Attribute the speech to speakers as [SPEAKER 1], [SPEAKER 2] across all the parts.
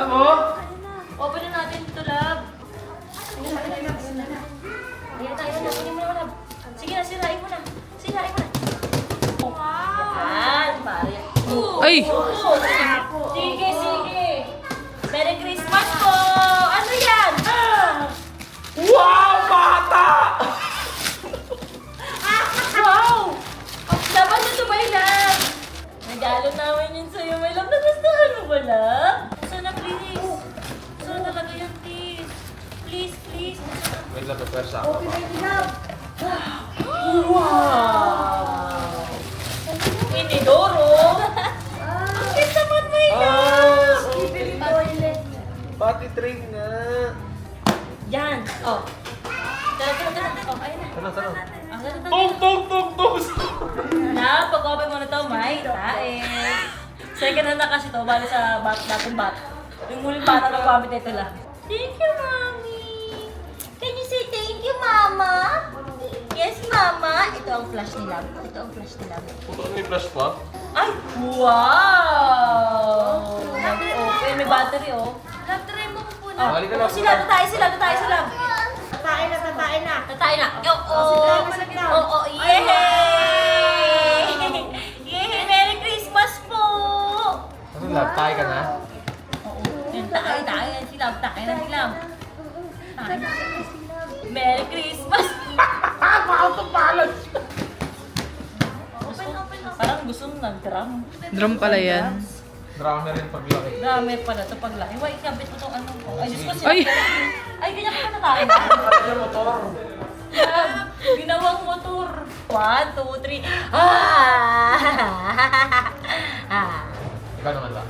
[SPEAKER 1] mo?
[SPEAKER 2] Open na natin ito, love. Ayan tayo na. Kunin mo na, love. Sige na, sirain mo na. Sirain mo na. Wow! Yan, pare.
[SPEAKER 3] Ay!
[SPEAKER 2] Sige, sige. Merry Christmas po! Ano yan?
[SPEAKER 1] Wow, bata!
[SPEAKER 2] Wow! Dapat na tumay lang. Regalo namin yun sa'yo, my love. Nagustuhan mo ba, love? Sana, please. Sana talaga yan, please. Please, please.
[SPEAKER 1] Wait lang, prepare ako.
[SPEAKER 2] Wow! Inidoro! Ang cute naman, my love!
[SPEAKER 1] Pati train na.
[SPEAKER 2] Yan! Oh. Tara, tara, tara. Oh, ayun na.
[SPEAKER 1] Sana, sana.
[SPEAKER 2] Ah, tara, tara.
[SPEAKER 1] Tung, tung, tung, tung!
[SPEAKER 2] Na, pag-open mo na to, may tae. Second hand na kasi to, bali sa batong bat. Yung muling bata na gamit ito lang. Thank you, Mommy! Can you say thank you, Mama? Yes, Mama! Ito ang flash nila. Ito ang flash nila.
[SPEAKER 1] May flash pa?
[SPEAKER 2] Ay! Wow! Nag-open. May battery, oh.
[SPEAKER 4] Try mo po
[SPEAKER 2] Oh,
[SPEAKER 1] Balik ka lang.
[SPEAKER 2] sila, tatay sila.
[SPEAKER 4] Tatay na.
[SPEAKER 2] Tatay na. Oo. Oo, yay! Yay! Merry Christmas po!
[SPEAKER 1] Ano lang, tayo ka na?
[SPEAKER 2] Oo. Tayo na sila. Tayo na sila. Merry Christmas! Parang gusto nung nag-drum.
[SPEAKER 3] Drum pala yan.
[SPEAKER 1] Drama rin paglaki.
[SPEAKER 2] Dami pala ito paglaki. Wait, ikabit mo itong ano ko. Ay, Diyos ko sila.
[SPEAKER 3] Ay!
[SPEAKER 2] Ay, ganyan ka na tayo.
[SPEAKER 1] Ano yung motor?
[SPEAKER 2] Ginawang motor. 1, 2, 3. Ah!
[SPEAKER 1] Ikaw naman lang.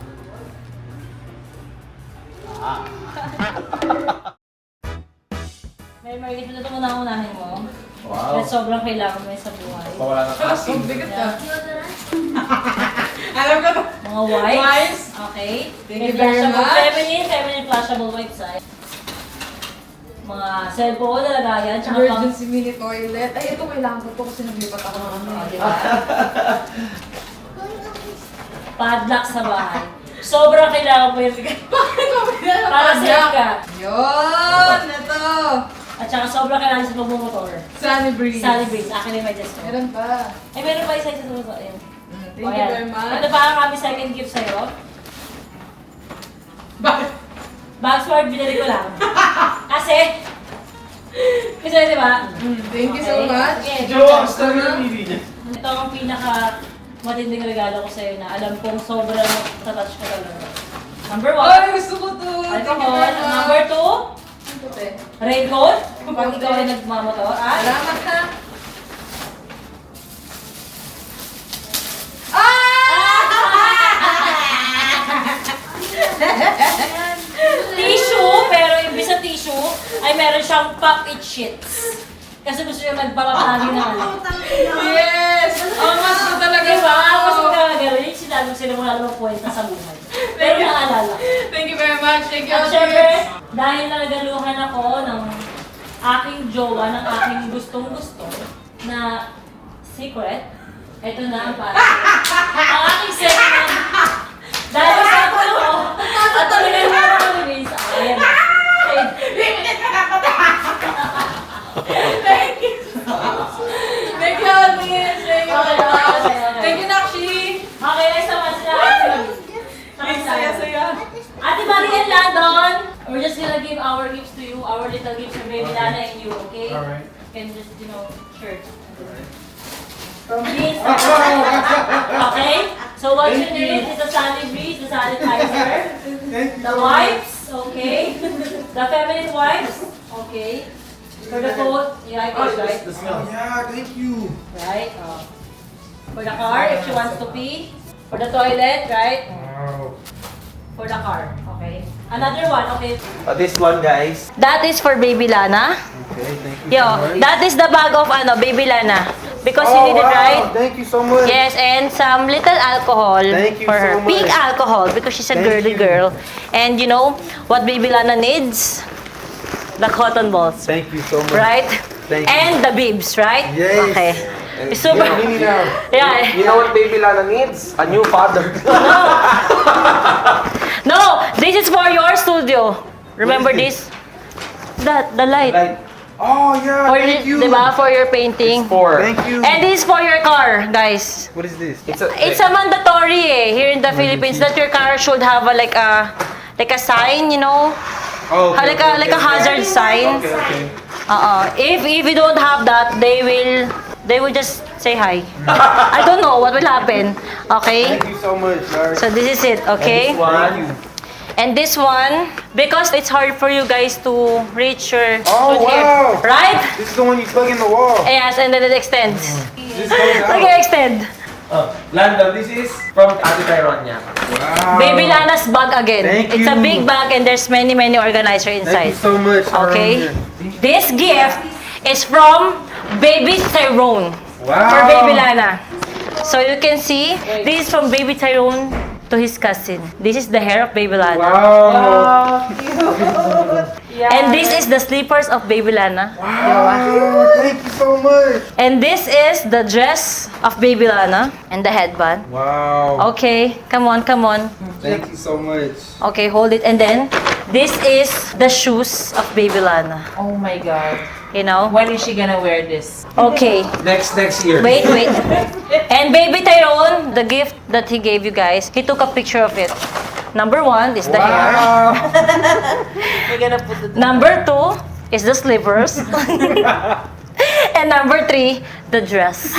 [SPEAKER 2] May market na ito unahin mo.
[SPEAKER 1] Wow.
[SPEAKER 2] At sobrang kailangan mo yun sa buhay.
[SPEAKER 1] Pawala ng asin.
[SPEAKER 4] Alam ko to.
[SPEAKER 2] Mga wipes.
[SPEAKER 4] Wipes.
[SPEAKER 2] Okay.
[SPEAKER 4] Thank
[SPEAKER 2] May
[SPEAKER 4] you very
[SPEAKER 2] flashable,
[SPEAKER 4] much.
[SPEAKER 2] feminine flashable wipes ay. Mga cellphone na lagayan. Tsaka
[SPEAKER 4] Emergency mini toilet. Ay, ito kailangan ko to kasi naglipat ako ng ano.
[SPEAKER 2] diba? Padlock sa bahay. Sobrang kailangan mo yun. Para safe ka.
[SPEAKER 4] Yun! Ito!
[SPEAKER 2] At saka sobrang kailangan sa pagmumotor.
[SPEAKER 4] Sunny breeze.
[SPEAKER 2] Sunny breeze. Akin yung may just ko.
[SPEAKER 4] Meron pa.
[SPEAKER 2] Eh, meron pa isa sa suso. Ayun.
[SPEAKER 4] Thank you very much.
[SPEAKER 2] Ito pa kami second gift sa'yo.
[SPEAKER 4] Bakit?
[SPEAKER 2] Bagsword, binili ko lang. Kasi di ba?
[SPEAKER 4] Thank you so much.
[SPEAKER 2] Okay.
[SPEAKER 1] Jowa, gusto rin yung mili niya.
[SPEAKER 2] Ito ang pinaka matinding regalo ko sa'yo na alam kong sobrang tatouch ka talaga. Number 1,
[SPEAKER 4] Ay, gusto ko to. Thank you
[SPEAKER 2] alcohol.
[SPEAKER 4] very much.
[SPEAKER 2] Number 2,
[SPEAKER 4] Ang puti.
[SPEAKER 2] raincoat. Pag ikaw ay nagmamotor. At
[SPEAKER 4] Salamat ha.
[SPEAKER 2] tissue, pero imbis sa tissue, ay meron siyang pop-it sheets. Kasi gusto niya magpapapagi ng ano.
[SPEAKER 4] Yes! Ang mas ko talaga
[SPEAKER 2] Diba?
[SPEAKER 4] sa
[SPEAKER 2] Mas magkakagaro yung sinabi ko sila wala namang kwenta sa buhay. Pero naalala.
[SPEAKER 4] Thank you very much. Thank you.
[SPEAKER 2] At syempre, dahil nagaluhan ako ng aking jowa, ng aking gustong-gusto na secret, ito na ang para. Ang aking secret, dahil sa ako, at talaga yung mga kamilis, ayan.
[SPEAKER 4] Thank you. Thank you, Miss. Thank you.
[SPEAKER 2] Okay.
[SPEAKER 4] Thank you, Nakshi.
[SPEAKER 2] Okay, next naman sila.
[SPEAKER 4] Saya-saya.
[SPEAKER 2] Ate Marian Landon, we're just gonna give our gifts to you, our little gifts for Baby Lana and you, okay?
[SPEAKER 1] Alright.
[SPEAKER 2] You can just, shirt. From Breeze. Okay? So what you need is the Sunny Breeze, the sanitizer, the wipes, okay? The feminine wipes, okay? For the coat, you like it, right?
[SPEAKER 1] The smell. Yeah, thank you.
[SPEAKER 2] Right? For the car, if she wants to pee. For the toilet, right?
[SPEAKER 1] Wow.
[SPEAKER 2] For the car, okay? Another one, okay?
[SPEAKER 1] This one, guys.
[SPEAKER 2] That is for Baby Lana.
[SPEAKER 1] Okay, thank you
[SPEAKER 2] Yo, that is the bag of Baby Lana. Because you need it, right?
[SPEAKER 1] Thank you so much.
[SPEAKER 2] Yes, and some little alcohol
[SPEAKER 1] Thank you
[SPEAKER 2] for her.
[SPEAKER 1] so much.
[SPEAKER 2] Pink alcohol because she's a
[SPEAKER 1] Thank
[SPEAKER 2] girly
[SPEAKER 1] you.
[SPEAKER 2] girl. And you know what Baby Lana needs? The cotton balls,
[SPEAKER 1] Thank you so much.
[SPEAKER 2] right?
[SPEAKER 1] Thank you.
[SPEAKER 2] And the bibs, right?
[SPEAKER 1] Yes.
[SPEAKER 2] Okay.
[SPEAKER 1] And
[SPEAKER 2] Super.
[SPEAKER 1] yeah, Mini now.
[SPEAKER 2] Yeah.
[SPEAKER 1] You know what Baby Lana needs? A new father.
[SPEAKER 2] No, this is for your studio. Remember
[SPEAKER 1] What is
[SPEAKER 2] this? The light.
[SPEAKER 1] Like, oh yeah,
[SPEAKER 2] For,
[SPEAKER 1] thank you.
[SPEAKER 2] diba? For your painting.
[SPEAKER 1] Thank you.
[SPEAKER 2] And this is for your car, guys.
[SPEAKER 1] What is this?
[SPEAKER 2] It's a mandatory here in the Philippines that your car should have like a sign, you know?
[SPEAKER 1] Oh, okay,
[SPEAKER 2] Like a hazard sign.
[SPEAKER 1] Okay.
[SPEAKER 2] If you don't have that, they will just say hi. I don't know what will happen. Okay?
[SPEAKER 1] Thank you so much, guys.
[SPEAKER 2] So this is it, okay?
[SPEAKER 1] Thank you.
[SPEAKER 2] And this one, because it's hard for you guys to reach your
[SPEAKER 1] Oh,
[SPEAKER 2] to here,
[SPEAKER 1] wow.
[SPEAKER 2] right?
[SPEAKER 1] This is the one you plug in the wall.
[SPEAKER 2] Yes, and then it extends.
[SPEAKER 1] This goes out.
[SPEAKER 2] Okay, extend.
[SPEAKER 5] Lando, this is from Ate Tyron niya.
[SPEAKER 1] Wow.
[SPEAKER 2] Baby Lana's bag again.
[SPEAKER 1] Thank
[SPEAKER 2] It's a
[SPEAKER 1] you.
[SPEAKER 2] big bag and there's many organizer
[SPEAKER 1] Thank
[SPEAKER 2] inside.
[SPEAKER 1] you so much.
[SPEAKER 2] Okay? This gift is from Baby Tyrone.
[SPEAKER 1] Wow.
[SPEAKER 2] For Baby Lana. So you can see, this is from Baby Tyrone to his cousin. This is the hair of Baby Lana.
[SPEAKER 1] Wow.
[SPEAKER 2] And this is the slippers of Baby Lana.
[SPEAKER 1] Wow. Thank you so much.
[SPEAKER 2] And this is the dress of Baby Lana and the headband.
[SPEAKER 1] Wow.
[SPEAKER 2] Okay, come on.
[SPEAKER 1] Thank you so much.
[SPEAKER 2] Okay, hold it. And then, this is the shoes of Baby Lana.
[SPEAKER 4] Oh my God.
[SPEAKER 2] You know?
[SPEAKER 4] When is she gonna wear this?
[SPEAKER 2] Okay.
[SPEAKER 5] Next year.
[SPEAKER 2] Wait. And Baby Tyrone, the gift that he gave you guys, he took a picture of it. Number 1 is the hair.
[SPEAKER 1] Wow.
[SPEAKER 4] We're gonna put it.
[SPEAKER 2] Number 2 is the slippers. And number 3, the dress.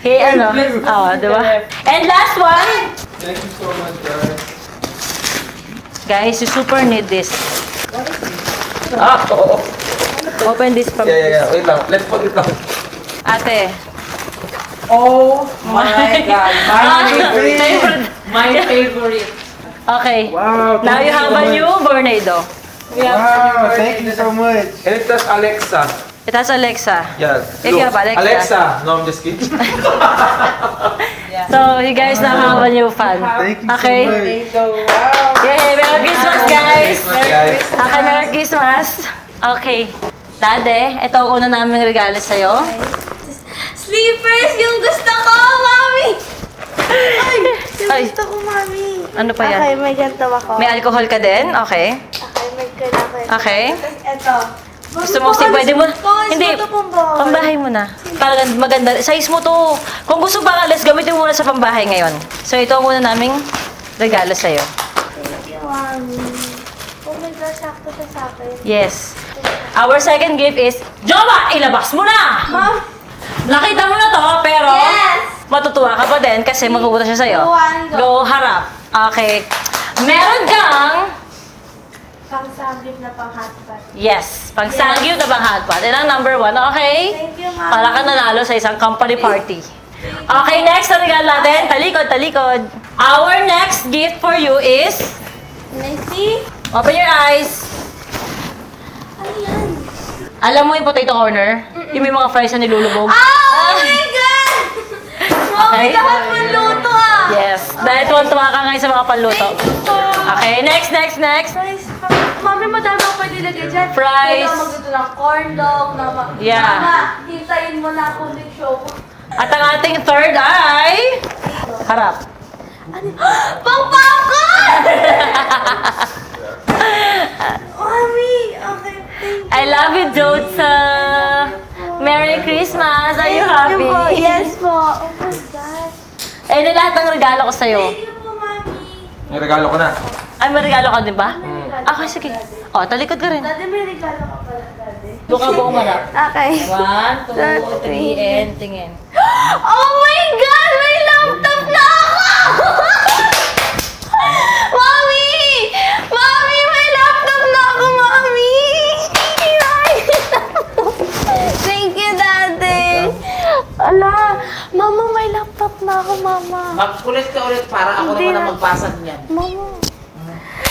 [SPEAKER 2] Hey, ano? Oh, diba? And last one,
[SPEAKER 1] Thank you so much, guys.
[SPEAKER 2] guys, you super need this.
[SPEAKER 5] Oo.
[SPEAKER 2] Open this from
[SPEAKER 5] Yeah. Wait lang. Let's put it down.
[SPEAKER 2] Ate.
[SPEAKER 4] Oh my God. My favorite.
[SPEAKER 2] Okay.
[SPEAKER 1] Wow.
[SPEAKER 2] Now you have a new Vornado.
[SPEAKER 1] Wow. Thank you so much.
[SPEAKER 5] And it has Alexa.
[SPEAKER 2] It has Alexa.
[SPEAKER 5] Yeah.
[SPEAKER 2] If you have Alexa.
[SPEAKER 5] Alexa. No, I'm just kidding.
[SPEAKER 2] So, you guys now have a new fan.
[SPEAKER 1] Thank you
[SPEAKER 2] Okay?
[SPEAKER 1] so much.
[SPEAKER 4] So, wow.
[SPEAKER 2] Yay! Merry Christmas, guys!
[SPEAKER 5] guys.
[SPEAKER 2] Okay, Merry Christmas! Okay. Dade, ito ang una naming regalo sa'yo.
[SPEAKER 6] Slippers! Yung gusto ko, Mami! Ay! Yung
[SPEAKER 2] Ay.
[SPEAKER 6] gusto ko, Mami!
[SPEAKER 2] Ano pa yan?
[SPEAKER 6] Okay, may ganito ako.
[SPEAKER 2] May alcohol ka din? Okay.
[SPEAKER 6] Okay, may kailangan.
[SPEAKER 2] Okay.
[SPEAKER 6] Tapos ito.
[SPEAKER 2] Gusto mo kasi pwede mo... Hindi,
[SPEAKER 6] Ito pang bahay.
[SPEAKER 2] pambahay mo na. Talagang maganda. Size mo to. Kung gusto ba, let's gamitin mo muna sa pambahay ngayon. So, ito ang una naming regalo sa'yo.
[SPEAKER 6] Thank you, Mami. Oh my God, sakto siya sa akin.
[SPEAKER 2] Yes. Our second gift is, Joma, ilabas mo na!
[SPEAKER 6] Mom!
[SPEAKER 2] Nakita mo na to, pero
[SPEAKER 6] Yes!
[SPEAKER 2] matutuwa ka pa din kasi magpupunta siya sa'yo.
[SPEAKER 6] Go.
[SPEAKER 2] Go, harap. Okay. Meron kang,
[SPEAKER 6] Pang-sabit na pang-hotpot.
[SPEAKER 2] yes, pang sangyup na bang hotpot. Yan ang number 1, okay?
[SPEAKER 6] Thank you, Mami.
[SPEAKER 2] Para ka nanalo sa isang company party. Okay, next na regalo natin. Talikod. Our next gift for you is,
[SPEAKER 6] Can I see?
[SPEAKER 2] open your eyes.
[SPEAKER 6] Ano yan?
[SPEAKER 2] Alam mo yung potato corner? Yung may mga fries na nilulubog?
[SPEAKER 6] Oh my God! Mami,
[SPEAKER 2] Okay.
[SPEAKER 6] lahat maluto ah!
[SPEAKER 2] Yes. Dahil tuwan-tuwa ka ngayon sa mga panluto. Okay, next.
[SPEAKER 6] Guys, Mami, madami ako pwede lagay dyan.
[SPEAKER 2] Fries.
[SPEAKER 6] Pwede ako magluto ng corn dog.
[SPEAKER 2] Yeah.
[SPEAKER 6] Mama, hintayin mo na ako big show ko.
[SPEAKER 2] At ang ating third ay... Harap.
[SPEAKER 6] Ano? Pang popcorn! Mami, okay. Thank you.
[SPEAKER 2] I love you, Jotsa. Merry Christmas. Are you
[SPEAKER 6] Thank you po.
[SPEAKER 2] happy?
[SPEAKER 6] Yes po. Oh my God.
[SPEAKER 2] Eh, na lahat ng regalo ko sa'yo.
[SPEAKER 6] Thank you po, Mami.
[SPEAKER 5] May regalo ko na.
[SPEAKER 2] Ay, may regalo ka din ba? Okay, sige. O, talikod ka rin.
[SPEAKER 6] Dati may regalo ka pala, Dati.
[SPEAKER 2] Doon ka buong marap.
[SPEAKER 6] Okay.
[SPEAKER 2] 1, 2, 3, and tingin.
[SPEAKER 6] Oh my God! May laptop na ako! Mami! Mami! May laptop na ako, Mami! Thank you, Daddy! Ala! Mama, may laptop na ako, Mama.
[SPEAKER 4] Mag-ulit ka ulit para ako
[SPEAKER 6] Hindi
[SPEAKER 4] naman
[SPEAKER 6] na.
[SPEAKER 4] ang magbasa niyan.
[SPEAKER 6] Mama.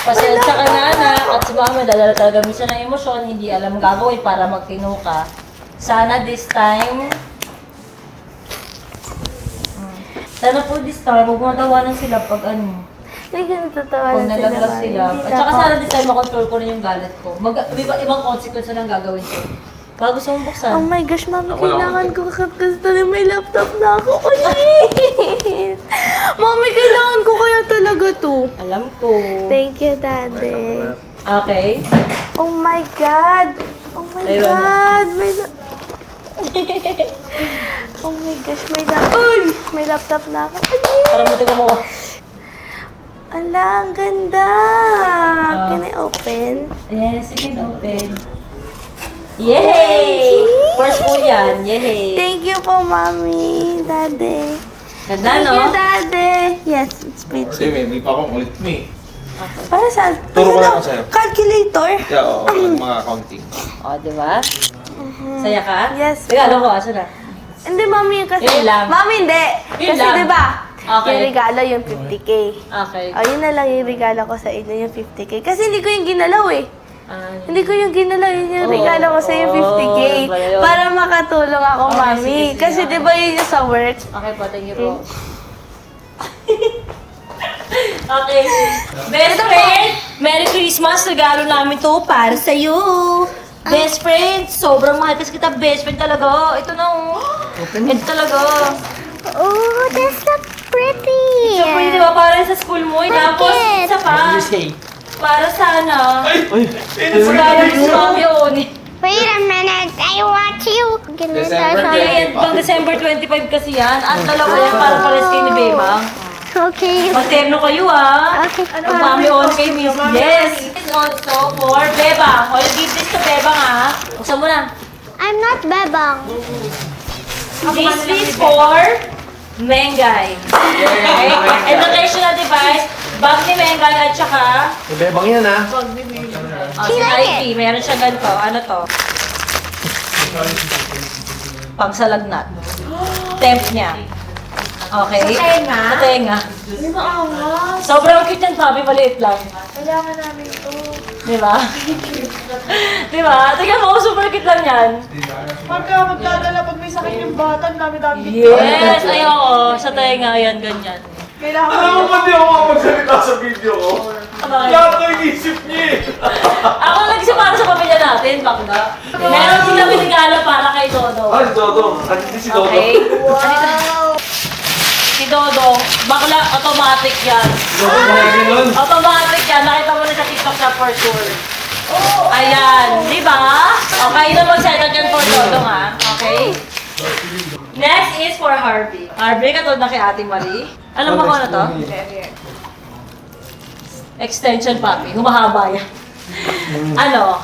[SPEAKER 2] Pasensya ka na, anak. At si mama, dadala talaga minsan ng emosyon, hindi alam gagawin para magtino ka. Sana this time... Sana po this time, huwag matawanan sila pag ano.
[SPEAKER 6] Hindi ka natatawa
[SPEAKER 2] Kung
[SPEAKER 6] na
[SPEAKER 2] nalaglag
[SPEAKER 6] Mami.
[SPEAKER 2] sila.
[SPEAKER 6] Hindi
[SPEAKER 2] At saka
[SPEAKER 6] na
[SPEAKER 2] sana this time, makontrol ko na yung galit ko. Ibang consequence na lang gagawin ko. Baka gusto mong buksan.
[SPEAKER 6] Oh my gosh, mami,
[SPEAKER 5] Ako lang.
[SPEAKER 6] kailangan ko kasi may laptop na ako. Kunin! Mami, kailangan ko kaya talaga to.
[SPEAKER 2] Alam ko.
[SPEAKER 6] Thank you, Daddy.
[SPEAKER 2] Okay.
[SPEAKER 6] Oh my God! Oh my
[SPEAKER 2] Ayun.
[SPEAKER 6] God! Oh my gosh, may laptop na ako.
[SPEAKER 2] Para mo tingnan mo.
[SPEAKER 6] Ala, ang ganda! Can I open?
[SPEAKER 2] Yes, you can open. Yay! First po yan. Yay!
[SPEAKER 6] Thank you po, Mommy, Daddy.
[SPEAKER 2] Ganda,
[SPEAKER 6] Thank
[SPEAKER 2] no?
[SPEAKER 6] you, Daddy. Yes, it's pretty.
[SPEAKER 5] Kasi may pa akong ulit mo eh.
[SPEAKER 6] Para saan?
[SPEAKER 5] Turo ko
[SPEAKER 6] Ano?
[SPEAKER 5] lang sa'yo.
[SPEAKER 6] Calculator?
[SPEAKER 5] Kaya oo, mga accounting.
[SPEAKER 2] O, di ba? Saya ka?
[SPEAKER 6] Yes.
[SPEAKER 2] Regalo ko, asa na?
[SPEAKER 6] Hindi, Mommy, kasi...
[SPEAKER 2] Yun lang.
[SPEAKER 6] Mami, hindi.
[SPEAKER 2] Yun
[SPEAKER 6] Kasi,
[SPEAKER 2] lang.
[SPEAKER 6] di ba?
[SPEAKER 2] Okay.
[SPEAKER 6] Yung regalo, yung 50K.
[SPEAKER 2] Okay.
[SPEAKER 6] O, yun na lang yung regalo ko sa inyo, yung 50K. Kasi hindi ko yung ginalaw eh. Hindi ko yung ginalaw, yun yung regalo ko sa yung 50K.
[SPEAKER 2] ba yun?
[SPEAKER 6] Para makatulong ako, Mami.
[SPEAKER 2] sige.
[SPEAKER 6] Kasi di ba yun yung sa work?
[SPEAKER 2] Okay po, thank you po. Okay. Best friend, Merry Christmas. Regalo namin to para sa'yo. Best friend, sobrang mahal kasi kita. Best friend talaga. Ito na oh. Ito talaga.
[SPEAKER 6] Oh, that's so pretty.
[SPEAKER 2] So, pwede ba para sa school mo? Tapos, isa pa. Para sana. Regalo mo sa mami yun.
[SPEAKER 6] Wait a minute, I want you.
[SPEAKER 5] December
[SPEAKER 2] Ayan, pang December 25 kasi yan. At dalawa yan para pares kayo ni Bebang.
[SPEAKER 6] Okay.
[SPEAKER 2] Magterno kayo ah.
[SPEAKER 6] Okay.
[SPEAKER 2] Ang mami on kay Miss. Yes. This is also for Bebang. O, give this to Bebang ah. Buksan mo na.
[SPEAKER 6] I'm not Bebang.
[SPEAKER 2] This is for Mengay. Okay? Educational device. Bag ni Mengay at saka
[SPEAKER 1] Bebang yan ha.
[SPEAKER 2] si Ivy. Meron siya ganito. Ano to? Pangsalagnat. Temp niya. Okay? Sa tenga? Sa tenga. Sobrang cute yan, Fabi. Maliit lang.
[SPEAKER 4] Kailangan namin ito.
[SPEAKER 2] Di ba? Di ba? Tingnan mo, super cute lang yan.
[SPEAKER 4] Pagka magdadala, pag may sakit yung bata, ang dami-dami.
[SPEAKER 2] Yes! Ayoko. Sa tenga, yan, ganyan.
[SPEAKER 4] Kailangan
[SPEAKER 5] Alam mo ba di ako makapagsalita sa video ko?
[SPEAKER 2] Bakit?
[SPEAKER 5] Lahat ko inisip niya eh.
[SPEAKER 2] Ako nag-isa para sa pamilya natin, bakla. Meron sila binigalo para kay Dodo.
[SPEAKER 5] Ah, si Dodo. Andito si Dodo.
[SPEAKER 2] Okay? Wow! Si Dodo, bakla, automatic yan.
[SPEAKER 5] Dodo na ganun.
[SPEAKER 2] Automatic yan. Nakita mo na sa TikTok na for sure. Ayan, di ba? Okay, na mag-settle dyan for Dodo ha. Okay? Next is for Harvey. Harvey, katulad na kay Ate Marie. Alam mo kung ano to? Extension papi. Humahaba yan. Ano?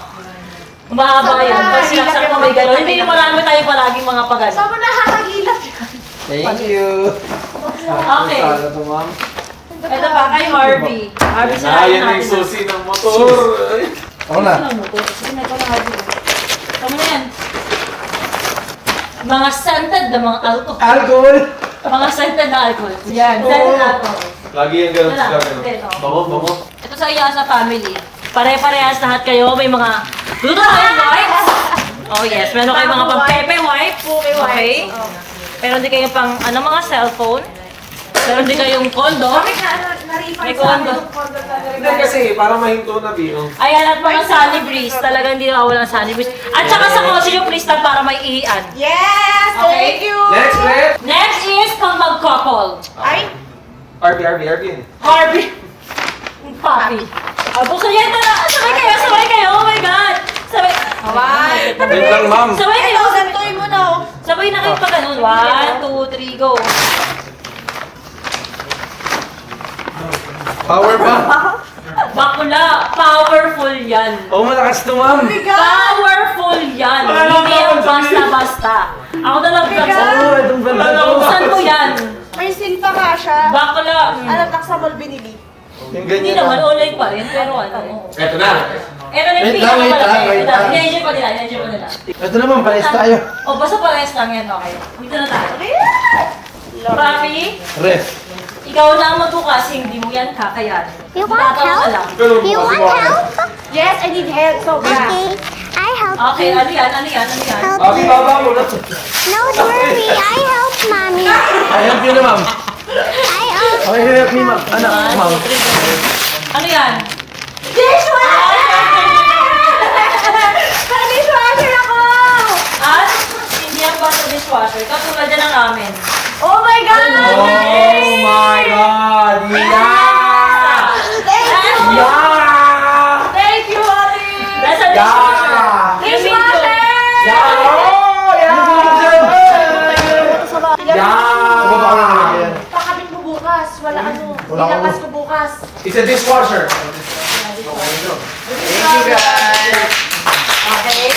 [SPEAKER 2] Humahaba yan. Pag sinaksak mo may gano'n. Hindi marami tayo palaging mga pagano.
[SPEAKER 4] Saan mo nakakagilap yan?
[SPEAKER 1] Thank you.
[SPEAKER 2] Okay.
[SPEAKER 1] Sana to, ma'am.
[SPEAKER 2] Ito pa kay Harvey. Harvey sa
[SPEAKER 5] Ah, yan na yung susi ng motor. Ay.
[SPEAKER 1] Ako na.
[SPEAKER 2] Sige na, ikaw na Harvey. Tama na yan. Mga scented na mga alcohol.
[SPEAKER 1] Alcohol.
[SPEAKER 2] Mga scented na alcohol. Yan, scented na alcohol.
[SPEAKER 5] Lagi yung ganun
[SPEAKER 2] Wala.
[SPEAKER 5] sila. ganun.
[SPEAKER 2] Hindi, no.
[SPEAKER 5] Bango, bango.
[SPEAKER 2] Ito sa iya sa family. Pare-parehas lahat kayo. May mga luto kayo wipes. Oh yes, meron kayong mga pang-pepe wipes. Okay. Pero hindi kayong pang ano mga cellphone. Pero hindi kayong kondo. May kondo.
[SPEAKER 5] Hindi kasi, para mahinto na Bino.
[SPEAKER 2] Ayan, at mga sunny breeze. Talagang hindi nawawala ang sunny breeze. At saka sa kotse yung crystal para may iian.
[SPEAKER 4] Yes!
[SPEAKER 2] Okay.
[SPEAKER 4] Thank you!
[SPEAKER 5] Next, next.
[SPEAKER 2] Next is pang mag-couple.
[SPEAKER 4] Ay!
[SPEAKER 5] RB.
[SPEAKER 2] Harvey. Papi. Buksan yan na. Sabay kayo. Oh my God. Sabay.
[SPEAKER 5] Wait lang, ma'am.
[SPEAKER 2] Sabay kayo.
[SPEAKER 4] Ito, gantuin mo na oh.
[SPEAKER 2] Sabay na kayo pa ganun. 1, 2, 3, go.
[SPEAKER 1] Power ba?
[SPEAKER 2] Bakula. Powerful yan.
[SPEAKER 1] Oh, malakas to, ma'am.
[SPEAKER 2] Powerful yan. Hindi yan basta-basta. Ako na lang buksan.
[SPEAKER 1] Oh, itong ganda to.
[SPEAKER 2] Buksan mo yan.
[SPEAKER 4] May seal pa nga siya.
[SPEAKER 2] Bakula.
[SPEAKER 4] Alam lang sa mall binili.
[SPEAKER 1] Yung
[SPEAKER 2] Hindi
[SPEAKER 1] ganyan.
[SPEAKER 2] naman, online pa rin. Pero ano.
[SPEAKER 5] Eto na.
[SPEAKER 2] Ito na yung
[SPEAKER 1] Wait lang, wait lang,
[SPEAKER 2] pinakamalaki.
[SPEAKER 1] wait lang.
[SPEAKER 2] I-enjoy pa nila.
[SPEAKER 1] Ito naman, pares tayo.
[SPEAKER 2] O, basta pares lang yan. Okay. Dito na tayo. Papi,
[SPEAKER 1] Ref.
[SPEAKER 2] ikaw na ang magbukas, hindi mo yan kakayanin.
[SPEAKER 6] You want
[SPEAKER 2] Tatawa ka
[SPEAKER 6] help?
[SPEAKER 2] lang.
[SPEAKER 6] You want help?
[SPEAKER 4] Yes, I need help. So bad.
[SPEAKER 6] Okay, I help
[SPEAKER 2] Okay,
[SPEAKER 6] you.
[SPEAKER 2] ano yan?
[SPEAKER 6] Help
[SPEAKER 5] Papi,
[SPEAKER 6] you.
[SPEAKER 5] baba mo na.
[SPEAKER 6] No worry, I help mommy.
[SPEAKER 1] I help you na, ma'am.
[SPEAKER 6] I help.
[SPEAKER 1] Okay, help me, ma'am. Ano, ma'am?
[SPEAKER 2] Ano yan?
[SPEAKER 4] Dishwasher! Dishwasher ako!
[SPEAKER 5] Yeah!
[SPEAKER 2] Dishwasher!
[SPEAKER 5] Yeah! Oh! Yeah! Yeah!
[SPEAKER 4] Pakabit mo bukas. Wala ano.
[SPEAKER 1] Wala ako.
[SPEAKER 4] Ilakas ko bukas.
[SPEAKER 5] It's a dishwasher.
[SPEAKER 1] Thank you guys.
[SPEAKER 2] Okay.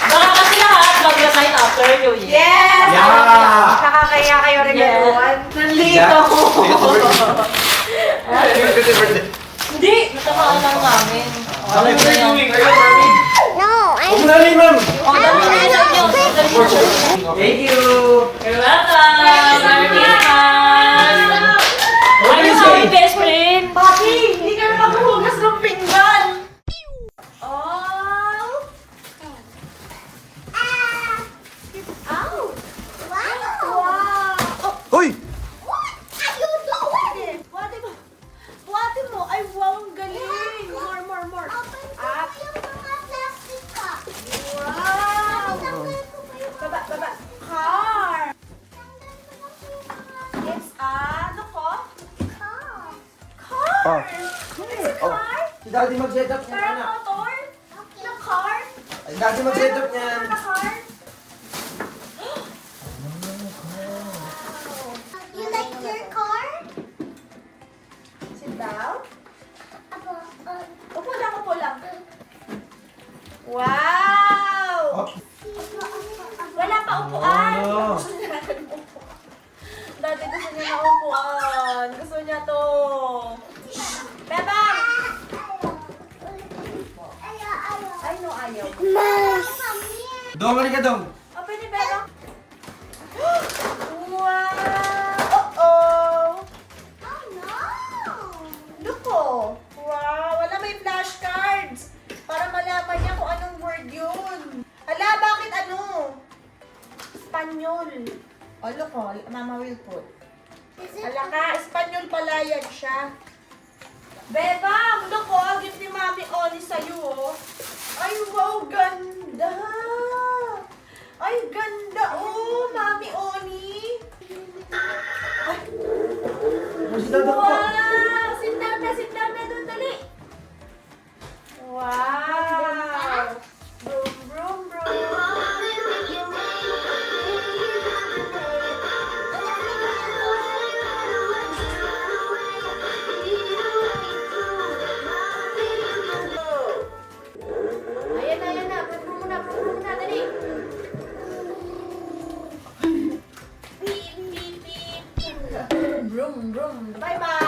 [SPEAKER 2] Baka kasi lahat mag-resign after New Year.
[SPEAKER 4] Yes!
[SPEAKER 5] Yeah!
[SPEAKER 4] Nakakaya kayo rin
[SPEAKER 2] Yeah.
[SPEAKER 4] gano'n. Nandito.
[SPEAKER 1] Happy birthday.
[SPEAKER 2] Hindi! Natamaan lang namin.
[SPEAKER 5] What are you doing? Are you married?
[SPEAKER 6] No,
[SPEAKER 1] Huwag mo na rin, ma'am.
[SPEAKER 2] Oh, dami na isa nyo.
[SPEAKER 1] Thank you.
[SPEAKER 2] You're welcome! Merry Christmas!
[SPEAKER 1] What
[SPEAKER 2] Ano
[SPEAKER 1] do you
[SPEAKER 2] sa
[SPEAKER 1] say?
[SPEAKER 2] aming best friend?
[SPEAKER 4] Papi, hindi ka na maghuhugas ng pinggan. Oh. Ow. Wow.
[SPEAKER 1] Hoy!
[SPEAKER 4] Buhati mo. Ay, wow, ang galing. More. Up. Wow. Baba. Car. It's ano ko? Car.
[SPEAKER 1] Oh.
[SPEAKER 4] It's a car.
[SPEAKER 1] Si Daddy mag-set up niya,
[SPEAKER 4] Parang
[SPEAKER 1] anak.
[SPEAKER 4] motor. Na car.
[SPEAKER 1] Ay, Daddy mag-set up niyan.
[SPEAKER 4] Na car.
[SPEAKER 6] You like your car?
[SPEAKER 4] Sit down. Upo lang. Wow!
[SPEAKER 1] Oh.
[SPEAKER 4] Wala pa upuan.
[SPEAKER 1] Oh.
[SPEAKER 4] Gusto niya natin upo. Dati gusto niya na upuan. Gusto niya to. Bebang! Ay, no, ayaw.
[SPEAKER 1] Dong, halika dong.
[SPEAKER 4] O, pwede, Bebang? Wow! Uh-oh! Look ko. Wow, wala may flashcards. Para malaman niya kung anong word yun. Ala, bakit ano? Espanyol. O, look ko. Mama will put. Ala ka, Espanyol pala yan siya. Bebang, look ko. Gift ni Mami Oni sa'yo, oh. Ay, wow, ganda. Ay, ganda, oh, Mami Oni. Ay,
[SPEAKER 1] Si Daddy po.
[SPEAKER 4] wow! Sit down na doon, dali. Wow! Brum. Ayan na. Brum muna, dali. Beep. Brum. Bye-bye.